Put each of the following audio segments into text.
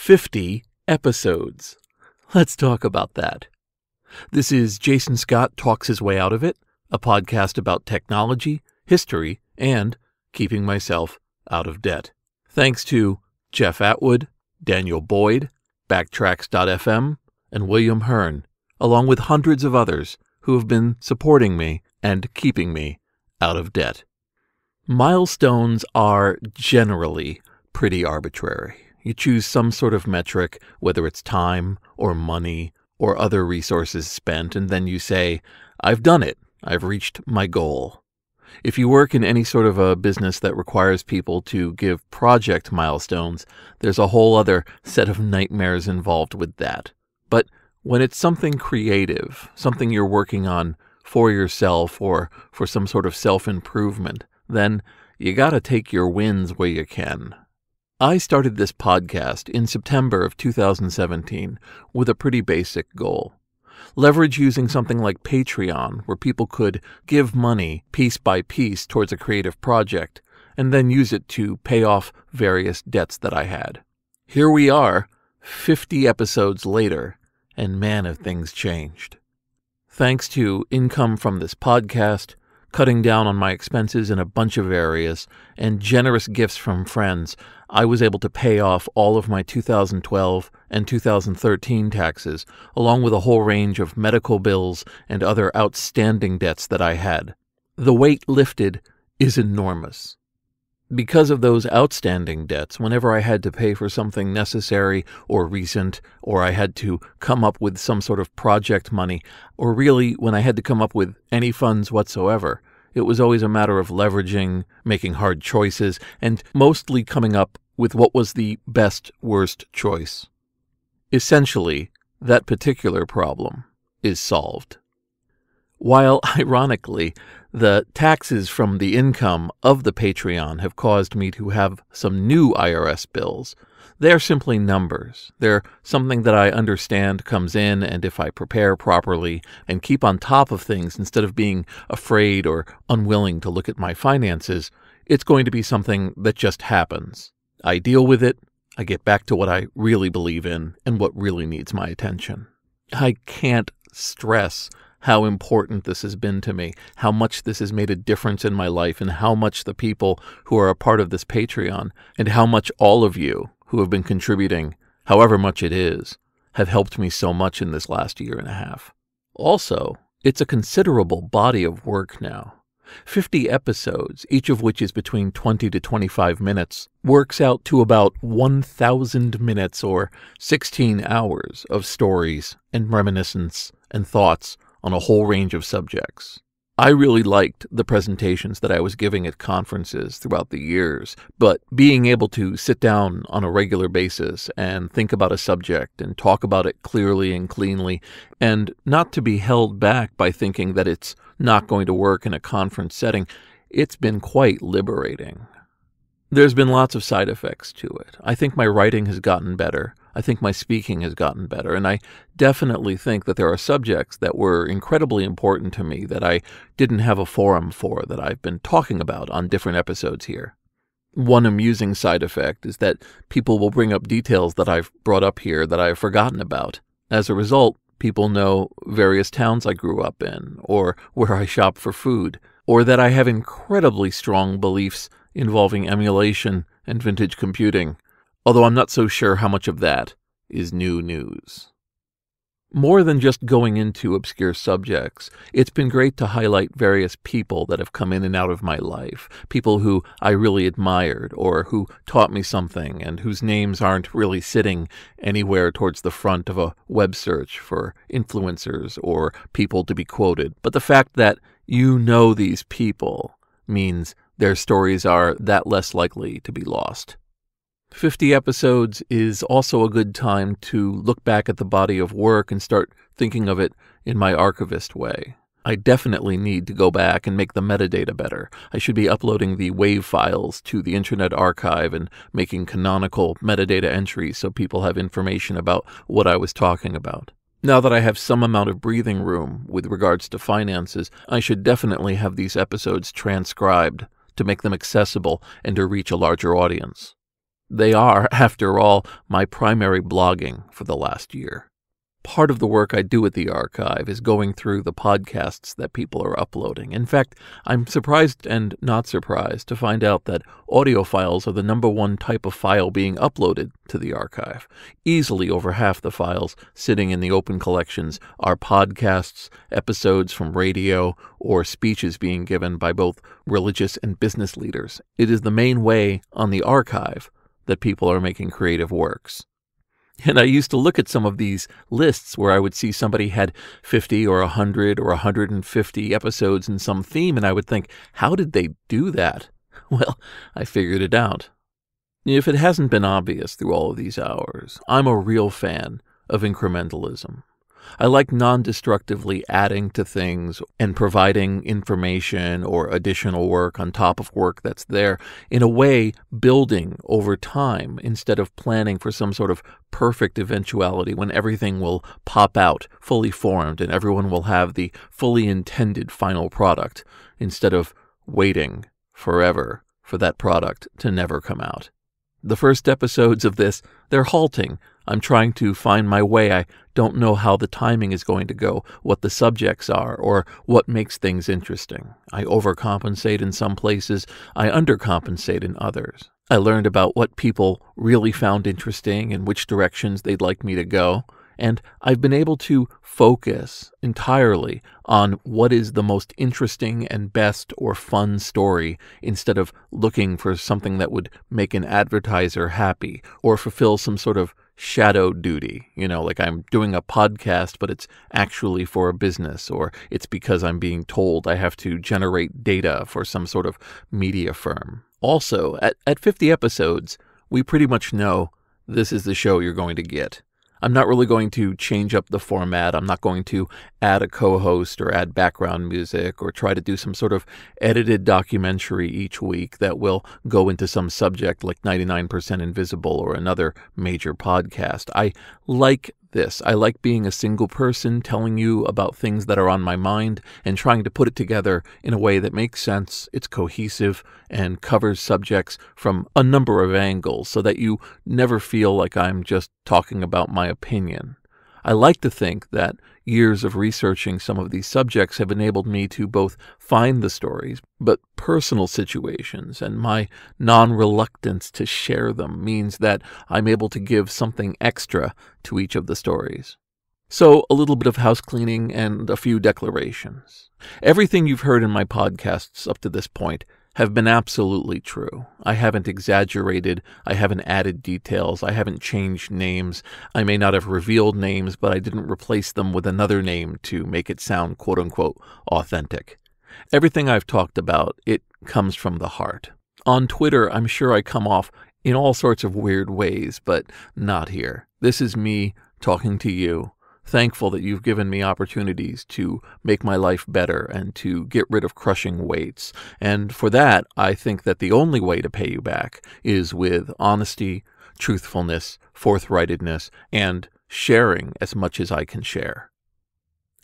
50 episodes. Let's talk about that. This is Jason Scott Talks His Way Out of It, a podcast about technology, history, and keeping myself out of debt. Thanks to Jeff Atwood, Daniel Boyd, Backtracks.fm, and William Hearn, along with hundreds of others who have been supporting me and keeping me out of debt. Milestones are generally pretty arbitrary. You choose some sort of metric, whether it's time or money or other resources spent, and then you say, I've done it. I've reached my goal. If you work in any sort of a business that requires people to give project milestones, there's a whole other set of nightmares involved with that. But when it's something creative, something you're working on for yourself or for some sort of self-improvement, then you gotta take your wins where you can. I started this podcast in September of 2017 with a pretty basic goal. Leverage using something like Patreon, where people could give money piece by piece towards a creative project, and then use it to pay off various debts that I had. Here we are, 50 episodes later, and man, have things changed. Thanks to income from this podcast, cutting down on my expenses in a bunch of areas, and generous gifts from friends, I was able to pay off all of my 2012 and 2013 taxes, along with a whole range of medical bills and other outstanding debts that I had. The weight lifted is enormous. Because of those outstanding debts, whenever I had to pay for something necessary or recent, or I had to come up with some sort of project money, or really when I had to come up with any funds whatsoever, it was always a matter of leveraging, making hard choices, and mostly coming up with what was the best worst choice. Essentially, that particular problem is solved. While, ironically, the taxes from the income of the Patreon have caused me to have some new IRS bills, they're simply numbers. They're something that I understand comes in, and if I prepare properly and keep on top of things instead of being afraid or unwilling to look at my finances, it's going to be something that just happens. I deal with it, I get back to what I really believe in and what really needs my attention. I can't stress how important this has been to me, how much this has made a difference in my life, and how much the people who are a part of this Patreon, and how much all of you who have been contributing, however much it is, have helped me so much in this last year and a half. Also, it's a considerable body of work now. 50 episodes, each of which is between 20 to 25 minutes, works out to about 1,000 minutes or 16 hours of stories and reminiscence and thoughts on a whole range of subjects. I really liked the presentations that I was giving at conferences throughout the years, but being able to sit down on a regular basis and think about a subject and talk about it clearly and cleanly, and not to be held back by thinking that it's not going to work in a conference setting, it's been quite liberating. There's been lots of side effects to it. I think my writing has gotten better. I think my speaking has gotten better, and I definitely think that there are subjects that were incredibly important to me that I didn't have a forum for, that I've been talking about on different episodes here. One amusing side effect is that people will bring up details that I've brought up here that I've forgotten about. As a result, people know various towns I grew up in, or where I shop for food, or that I have incredibly strong beliefs involving emulation and vintage computing, although I'm not so sure how much of that is new news. More than just going into obscure subjects, it's been great to highlight various people that have come in and out of my life, people who I really admired or who taught me something and whose names aren't really sitting anywhere towards the front of a web search for influencers or people to be quoted. But the fact that you know these people means their stories are that less likely to be lost. 50 episodes is also a good time to look back at the body of work and start thinking of it in my archivist way. I definitely need to go back and make the metadata better. I should be uploading the WAV files to the Internet Archive and making canonical metadata entries so people have information about what I was talking about. Now that I have some amount of breathing room with regards to finances, I should definitely have these episodes transcribed to make them accessible and to reach a larger audience. They are, after all, my primary blogging for the last year. Part of the work I do at the archive is going through the podcasts that people are uploading. In fact, I'm surprised and not surprised to find out that audio files are the #1 type of file being uploaded to the archive. Easily over half the files sitting in the open collections are podcasts, episodes from radio, or speeches being given by both religious and business leaders. It is the main way on the archive that people are making creative works. And I used to look at some of these lists where I would see somebody had 50 or 100 or 150 episodes in some theme, and I would think, how did they do that? Well, I figured it out. If it hasn't been obvious through all of these hours, I'm a real fan of incrementalism. I like non-destructively adding to things and providing information or additional work on top of work that's there, in a way building over time instead of planning for some sort of perfect eventuality when everything will pop out fully formed and everyone will have the fully intended final product instead of waiting forever for that product to never come out. The first episodes of this, they're halting. I'm trying to find my way. I don't know how the timing is going to go, what the subjects are, or what makes things interesting. I overcompensate in some places. I undercompensate in others. I learned about what people really found interesting and which directions they'd like me to go. And I've been able to focus entirely on what is the most interesting and best or fun story instead of looking for something that would make an advertiser happy or fulfill some sort of shadow duty. Like I'm doing a podcast, but it's actually for a business, or it's because I'm being told I have to generate data for some sort of media firm. Also, at 50 episodes, we pretty much know this is the show you're going to get. I'm not really going to change up the format. I'm not going to add a co-host or add background music or try to do some sort of edited documentary each week that will go into some subject like 99% Invisible or another major podcast. I like this. I like being a single person telling you about things that are on my mind and trying to put it together in a way that makes sense, it's cohesive, and covers subjects from a number of angles so that you never feel like I'm just talking about my opinion. I like to think that years of researching some of these subjects have enabled me to both find the stories, but personal situations and my non-reluctance to share them means that I'm able to give something extra to each of the stories. So, a little bit of house cleaning and a few declarations. Everything you've heard in my podcasts up to this point have been absolutely true. I haven't exaggerated, I haven't added details, I haven't changed names. I may not have revealed names, but I didn't replace them with another name to make it sound quote-unquote authentic. Everything I've talked about, it comes from the heart. On Twitter, I'm sure I come off in all sorts of weird ways, but not here. This is me talking to you, thankful that you've given me opportunities to make my life better and to get rid of crushing weights. And for that, I think that the only way to pay you back is with honesty, truthfulness, forthrightedness, and sharing as much as I can share.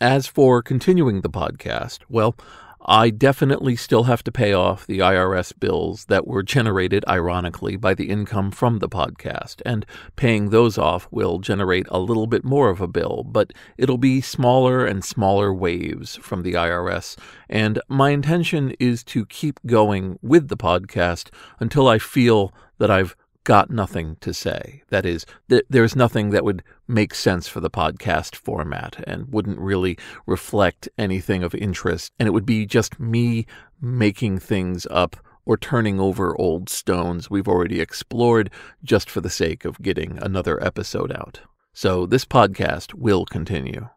As for continuing the podcast, well, I definitely still have to pay off the IRS bills that were generated, ironically, by the income from the podcast, and paying those off will generate a little bit more of a bill, but it'll be smaller and smaller waves from the IRS, and my intention is to keep going with the podcast until I feel that I've got nothing to say. That is, there's nothing that would make sense for the podcast format and wouldn't really reflect anything of interest, and it would be just me making things up or turning over old stones we've already explored just for the sake of getting another episode out. So this podcast will continue.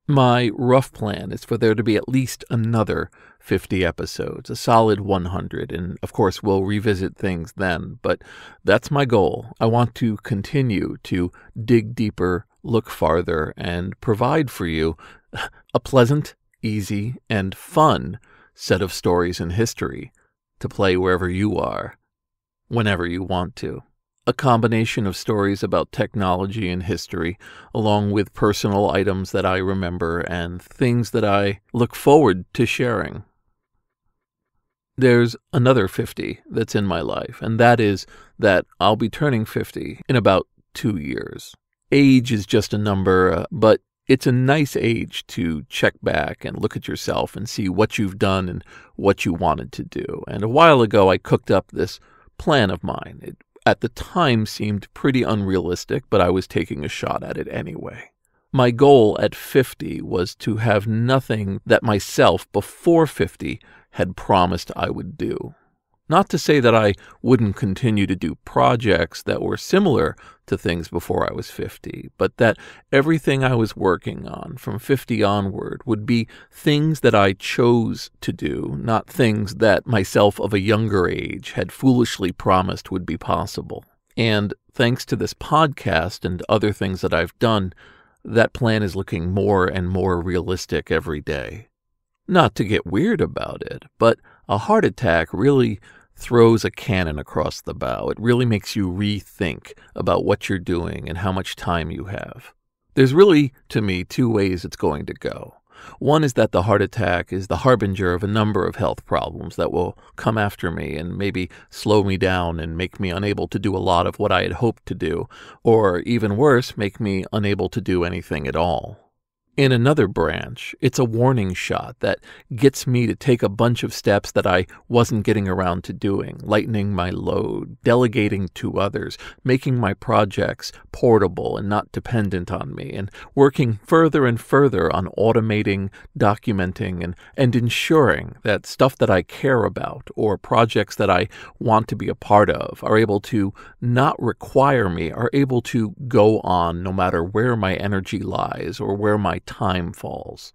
My rough plan is for there to be at least another 50 episodes, a solid 100, and of course we'll revisit things then, but that's my goal. I want to continue to dig deeper, look farther, and provide for you a pleasant, easy, and fun set of stories in history to play wherever you are, whenever you want to. A combination of stories about technology and history, along with personal items that I remember and things that I look forward to sharing. there's another 50 that's in my life, and that is that I'll be turning 50 in about 2 years. Age is just a number, but it's a nice age to check back and look at yourself and see what you've done and what you wanted to do. And a while ago, I cooked up this plan of mine. It, at the time, seemed pretty unrealistic, but I was taking a shot at it anyway. My goal at 50 was to have nothing that myself before 50 had promised I would do. Not to say that I wouldn't continue to do projects that were similar to things before I was 50, but that everything I was working on from 50 onward would be things that I chose to do, not things that myself of a younger age had foolishly promised would be possible. And thanks to this podcast and other things that I've done, that plan is looking more and more realistic every day. Not to get weird about it, but a heart attack really throws a cannon across the bow. It really makes you rethink about what you're doing and how much time you have. There's really, to me, 2 ways it's going to go. One is that the heart attack is the harbinger of a number of health problems that will come after me and maybe slow me down and make me unable to do a lot of what I had hoped to do, or even worse, make me unable to do anything at all. In another branch, it's a warning shot that gets me to take a bunch of steps that I wasn't getting around to doing, lightening my load, delegating to others, making my projects portable and not dependent on me, and working further and further on automating, documenting, and ensuring that stuff that I care about or projects that I want to be a part of are able to not require me, are able to go on no matter where my energy lies or where my time falls.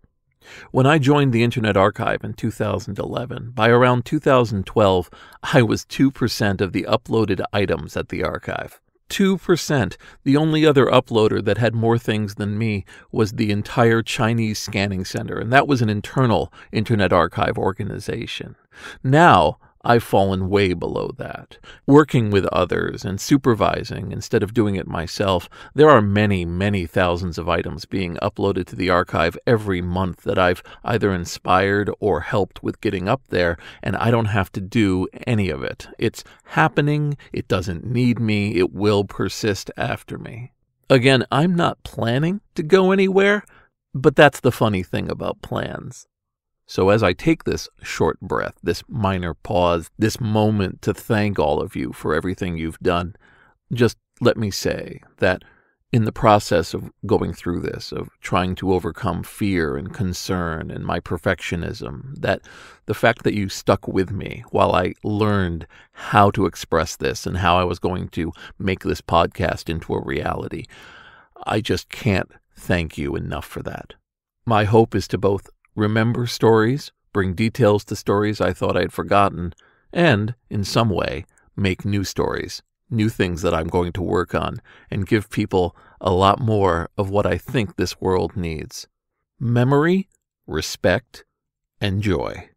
When I joined the Internet Archive in 2011, by around 2012, I was 2% of the uploaded items at the archive. 2%. The only other uploader that had more things than me was the entire Chinese scanning center, and that was an internal Internet Archive organization. Now, I've fallen way below that. Working with others and supervising instead of doing it myself, there are many, many thousands of items being uploaded to the archive every month that I've either inspired or helped with getting up there, and I don't have to do any of it. It's happening, it doesn't need me, it will persist after me. Again, I'm not planning to go anywhere, but that's the funny thing about plans. So as I take this short breath, this minor pause, this moment to thank all of you for everything you've done, just let me say that in the process of going through this, of trying to overcome fear and concern and my perfectionism, that the fact that you stuck with me while I learned how to express this and how I was going to make this podcast into a reality, I just can't thank you enough for that. My hope is to both remember stories, bring details to stories I thought I'd forgotten, and, in some way, make new stories, new things that I'm going to work on, and give people a lot more of what I think this world needs. Memory, respect, and joy.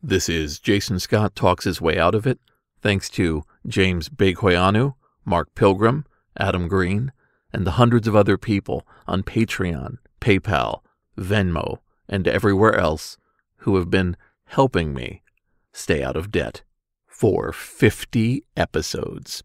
This is Jason Scott Talks His Way Out of It, thanks to James Beghoyanu, Mark Pilgrim, Adam Green, and the hundreds of other people on Patreon, PayPal, Venmo, and everywhere else who have been helping me stay out of debt for 50 episodes.